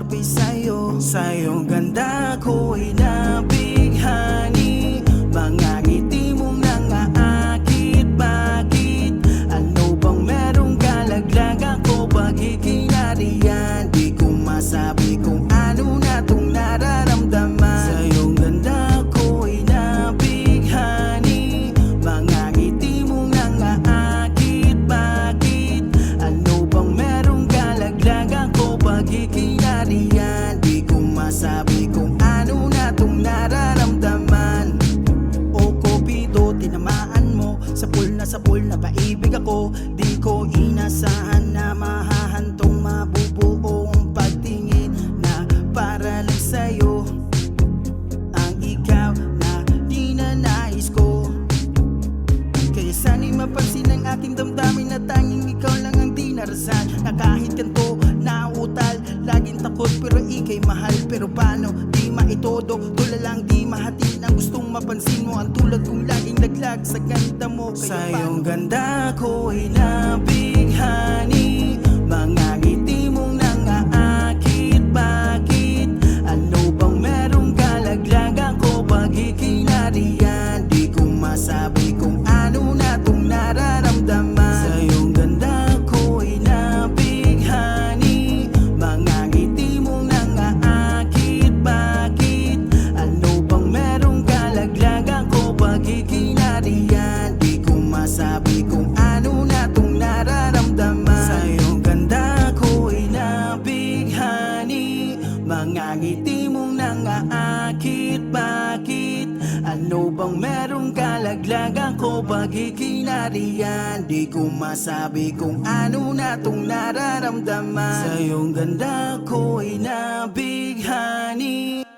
sumabay sa'yo. Sa iyong ganda ko'y nabighani. Mga ngiti mong nangaakit. Bakit? Ano bang merong kalaglag ako pag ikinariyan? Di ko masabi kung ano na tong nararamdaman. Sa iyong ganda ko'y nabighani. Mga ngiti mong nangaakit. Bakit? Ano bang merong kalaglag ako pag ikinariyan? Di ko masabi kung ano na tong nararamdaman. O Cupido, tinamaan mo. Sapul na paibig ako. Di ko inasahan na mahahantong mabubuo ang pagtingin na para lang sa'yo. Ang ikaw na di na nais ko. Kaya sana'y mapansin ang aking damdamin na tanging ikaw lang ang di narasan. Na kahit kanto, nauutal, laging takot pero ika'y mahal. Pero paano di maitodo, tulalang di mahatid ang gustong mapansin mo. Ang tulad kong laging laglag sa ganda mo. Kaya sa iyong ganda ko'y nabighani. Mga ngiti mong nangaakit. Bakit? Ano bang merong kalaglag ako pag ikinariyan? Di ko masabi kung ano na tong nararamdaman. Sa iyong ganda ko'y nabighani. Mga ngiti mong nangaakit. Bakit? Ano bang merong kalaglag ako pag ikinariyan? Di ko masabi kung ano na tong nararamdaman. Sa iyong ganda ko'y nabighani. Mga ngiti mong nangaakit. Bakit? Ano bang merong kalaglag ako pag ikinariyan? Di ko masabi kung ano na tong nararamdaman. Sa iyong ganda ko'y nabighani.